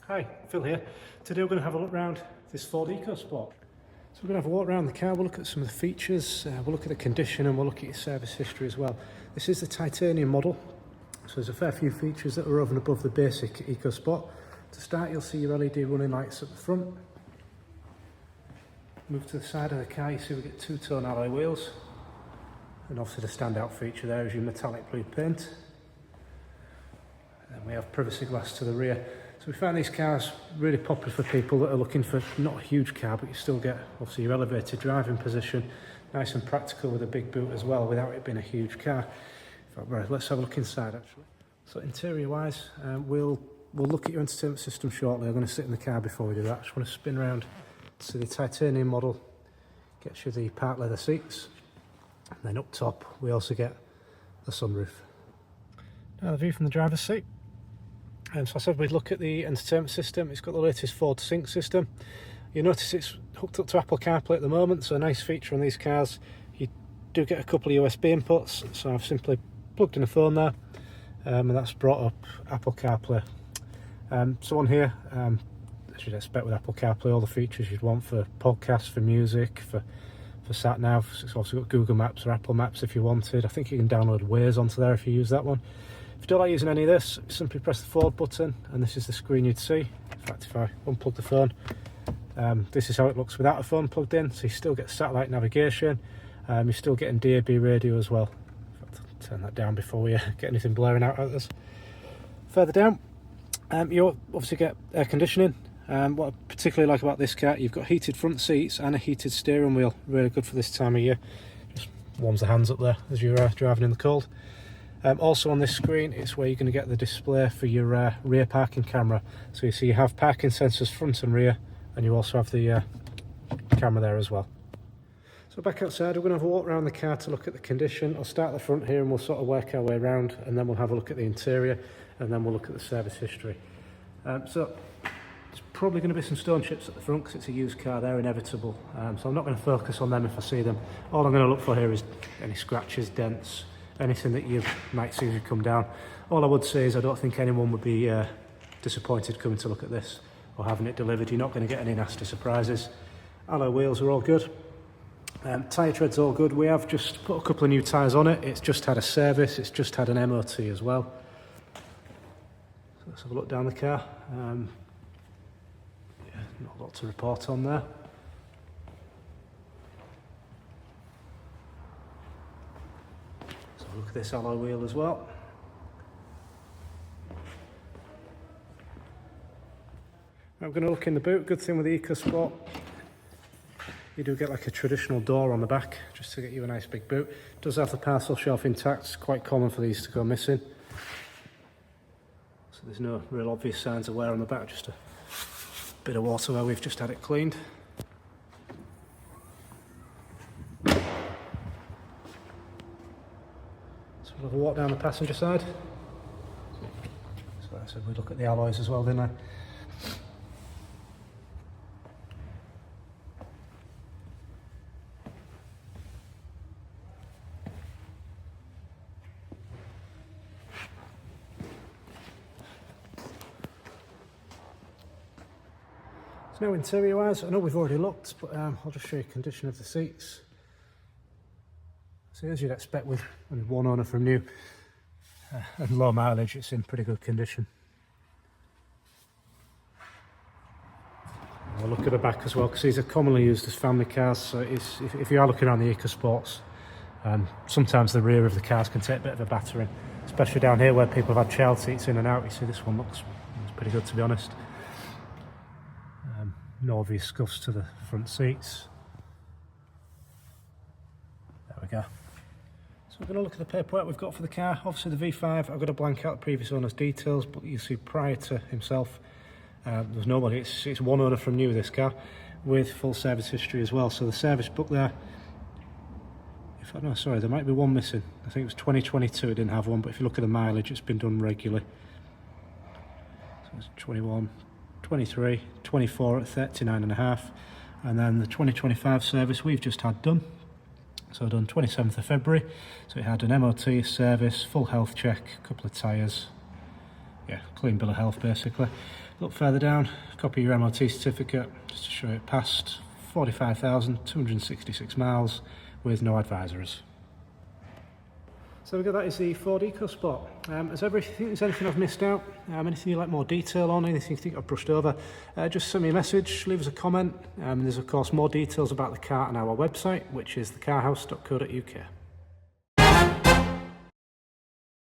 Hi, Phil here. Today we're going to have a look around this Ford Ecosport. So we're going to have a walk around the car, we'll look at some of the features, we'll look at the condition, and we'll look at your service history as well. This is the titanium model, so there's a fair few features that are over and above the basic Ecosport. To start, you'll see your LED running lights at the front. Move to the side of the car, you see we get two-tone alloy wheels, and obviously the standout feature there is your metallic blue paint. And we have privacy glass to the rear. So we find these cars really popular for people that are looking for not a huge car, but you still get obviously your elevated driving position, nice and practical with a big boot as well, without it being a huge car. Right, let's have a look inside actually. So interior wise, we'll look at your entertainment system shortly. I'm going to sit in the car before we do that. I just want to spin around to the titanium model. Gets you the part leather seats, and then up top we also get the sunroof. Now the view from the driver's seat. So I said we'd look at the entertainment system. It's got the latest Ford Sync system. You notice it's hooked up to Apple CarPlay at the moment, so a nice feature on these cars. You do get a couple of USB inputs, so I've simply plugged in a phone there, and that's brought up Apple CarPlay. So on here, as you'd expect with Apple CarPlay, all the features you'd want for podcasts, for music, for sat nav. It's also got Google Maps or Apple Maps if you wanted. I think you can download Waze onto there if you use that one. If you don't like using any of this, simply press the forward button and this is the screen you'd see. In fact, if I unplug the phone, this is how it looks without a phone plugged in. So you still get satellite navigation, you're still getting DAB radio as well. In fact, I'll turn that down before we get anything blaring out at us. Further down, you obviously get air conditioning. What I particularly like about this car, you've got heated front seats and a heated steering wheel. Really good for this time of year. Just warms the hands up there as you're driving in the cold. Also on this screen, it's where you're going to get the display for your rear parking camera. So you see you have parking sensors front and rear, and you also have the camera there as well. So back outside, we're going to have a walk around the car to look at the condition. I'll start at the front here and we'll sort of work our way around, and then we'll have a look at the interior, and then we'll look at the service history. So there's probably going to be some stone chips at the front because it's a used car, they're inevitable. So I'm not going to focus on them if I see them. All I'm going to look for here is any scratches, dents, anything that you might see as you come down. All I would say is I don't think anyone would be disappointed coming to look at this or having it delivered. You're not going to get any nasty surprises. Alloy wheels are all good. Tyre tread's all good. We have just put a couple of new tyres on it. It's just had a service, it's just had an MOT as well. So let's have a look down the car. Yeah, not a lot to report on there. Look at this alloy wheel as well. I'm going to look in the boot. Good thing with the Ecosport, you do get like a traditional door on the back just to get you a nice big boot. It does have the parcel shelf intact. It's quite common for these to go missing. So there's no real obvious signs of wear on the back, just a bit of water where we've just had it cleaned. We'll have a walk down the passenger side. So I said we'd look at the alloys as well, didn't I? So now interior wise, I know we've already looked, but I'll just show you the condition of the seats. So as you'd expect with only one owner from new and low mileage, it's in pretty good condition. I'll look at the back as well because these are commonly used as family cars. So if you are looking around the Ecosports, sometimes the rear of the cars can take a bit of a battering, especially down here where people have had child seats in and out. You see this one looks pretty good, to be honest. No obvious scuffs to the front seats. There we go. So we're going to look at the paperwork we've got for the car. Obviously the V5, I've got to blank out the previous owner's details, but you see prior to himself, there's nobody. It's one owner from new, this car, with full service history as well. So the service book there, in fact, no, sorry, there might be one missing. I think it was 2022, it didn't have one, but if you look at the mileage, it's been done regularly. So it's 21, 23, 24 at 39.5, and then the 2025 service we've just had done. So done 27th of February, so it had an MOT, service, full health check, a couple of tyres, yeah, clean bill of health basically. Look further down, copy your MOT certificate just to show it passed 45,266 miles with no advisories. So we've got that is the Ford Ecosport. As ever, if you think there's anything I've missed out, anything you'd like more detail on, anything you think I've brushed over, just send me a message, leave us a comment. There's of course more details about the car on our website, which is thecarhouse.co.uk.